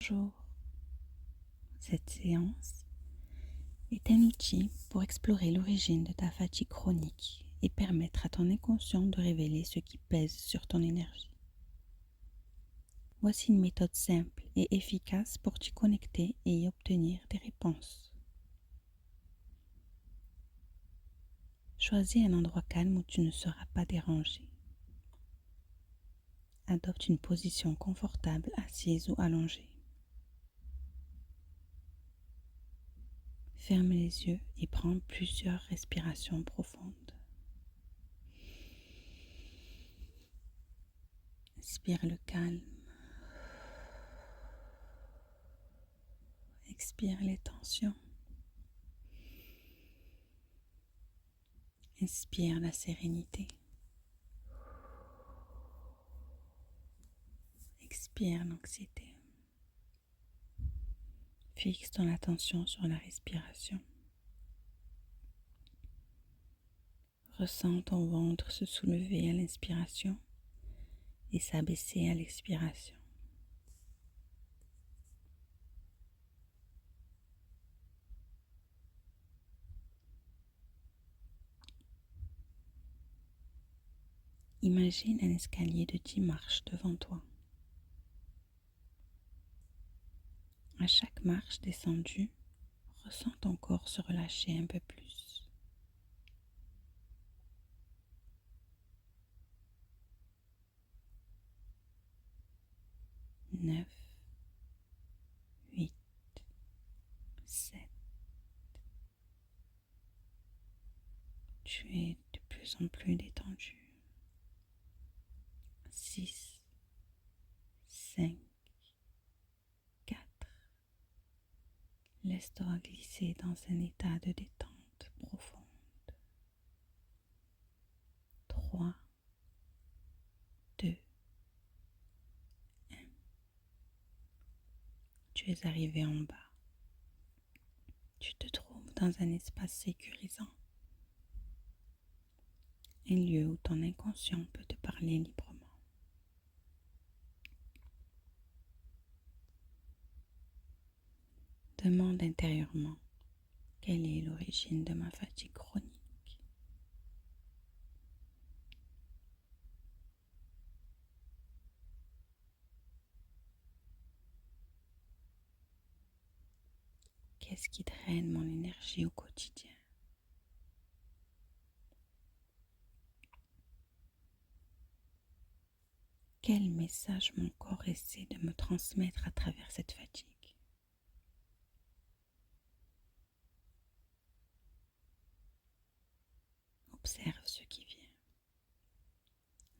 Bonjour. Cette séance est un outil pour explorer l'origine de ta fatigue chronique et permettre à ton inconscient de révéler ce qui pèse sur ton énergie. Voici une méthode simple et efficace pour t'y connecter et y obtenir des réponses. Choisis un endroit calme où tu ne seras pas dérangé. Adopte une position confortable, assise ou allongée. Ferme les yeux et prends plusieurs respirations profondes. Inspire le calme. Expire les tensions. Inspire la sérénité. Expire l'anxiété. Fixe ton attention sur la respiration. Ressens ton ventre se soulever à l'inspiration et s'abaisser à l'expiration. Imagine un escalier de 10 marches devant toi. À chaque marche descendue, ressens ton corps se relâcher un peu plus. 9, 8, 7. Tu es de plus en plus détendu. 6, 5, 4. Laisse-toi glisser dans un état de détente profonde. 3, 2, 1. Tu es arrivé en bas. Tu te trouves dans un espace sécurisant. Un lieu où ton inconscient peut te parler librement. Demande intérieurement quelle est l'origine de ma fatigue chronique. Qu'est-ce qui draine mon énergie au quotidien? Quel message mon corps essaie de me transmettre à travers cette fatigue? Observe ce qui vient.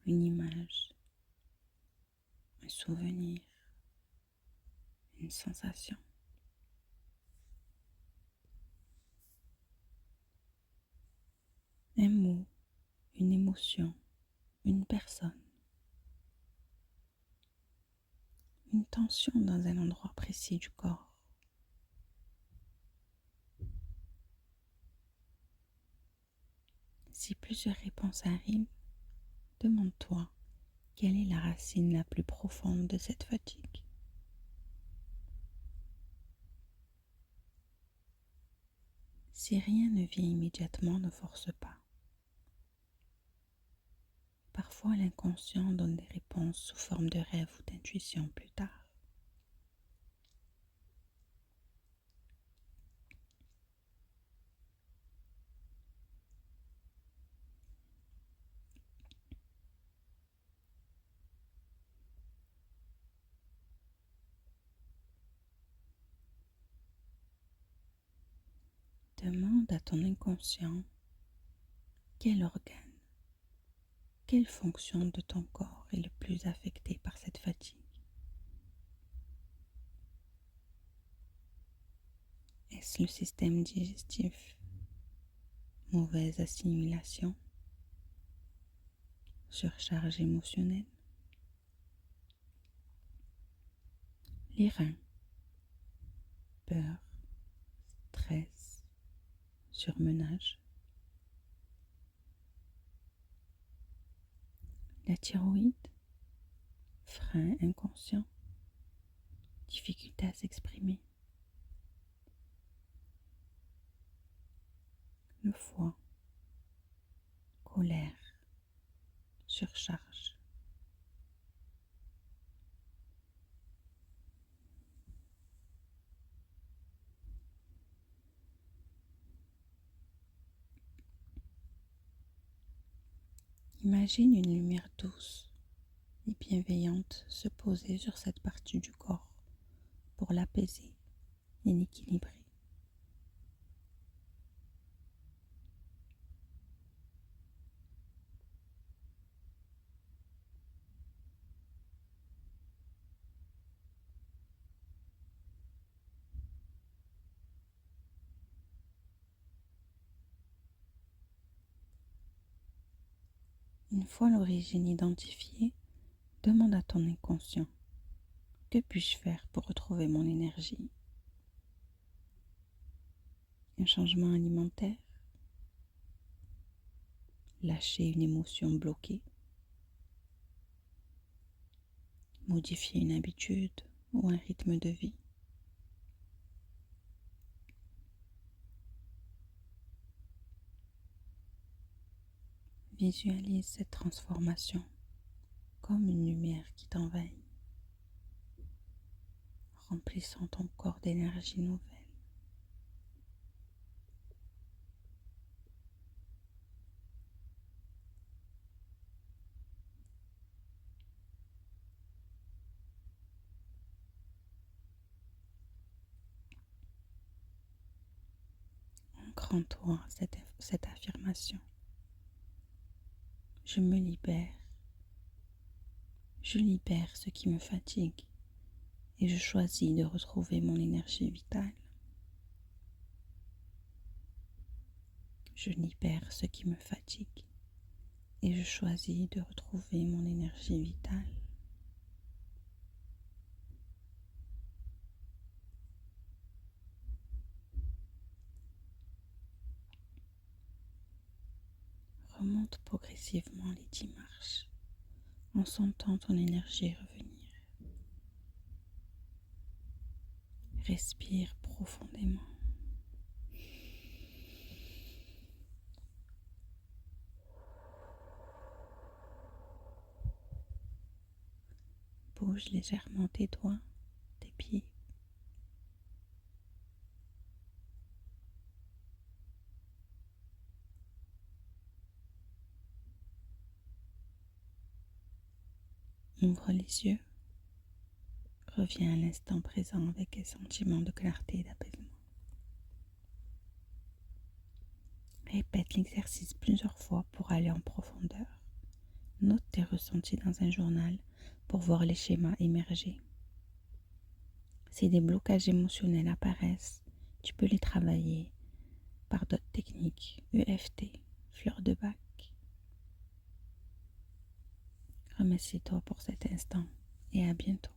Une image, un souvenir, une sensation. Un mot, une émotion, une personne. Une tension dans un endroit précis du corps. Si plusieurs réponses arrivent, demande-toi quelle est la racine la plus profonde de cette fatigue. Si rien ne vient immédiatement, ne force pas. Parfois, l'inconscient donne des réponses sous forme de rêve ou d'intuition plus tard. Demande à ton inconscient quel organe, quelle fonction de ton corps est le plus affecté par cette fatigue. Est-ce le système digestif? Mauvaise assimilation? Surcharge émotionnelle? Les reins? Peur? Stress? Surmenage? La thyroïde? Frein inconscient? difficulté à s'exprimer, le foie, colère, surcharge. Imagine une lumière douce et bienveillante se poser sur cette partie du corps pour l'apaiser et l'équilibrer. Une fois l'origine identifiée, demande à ton inconscient: que puis-je faire pour retrouver mon énergie? Un changement alimentaire? Lâcher une émotion bloquée? Modifier une habitude ou un rythme de vie? Visualise cette transformation comme une lumière qui t'envahit, remplissant ton corps d'énergie nouvelle. Ancre en toi cette affirmation: je me libère, je libère ce qui me fatigue et je choisis de retrouver mon énergie vitale. Je libère ce qui me fatigue et je choisis de retrouver mon énergie vitale. Remonte progressivement les 10 marches en sentant ton énergie revenir. Respire profondément. Bouge légèrement tes doigts, tes pieds. Ouvre les yeux. Reviens à l'instant présent avec un sentiment de clarté et d'apaisement. Répète l'exercice plusieurs fois pour aller en profondeur. Note tes ressentis dans un journal pour voir les schémas émerger. Si des blocages émotionnels apparaissent, tu peux les travailler par d'autres techniques, EFT, fleur de bac. Remercie-toi pour cet instant et à bientôt.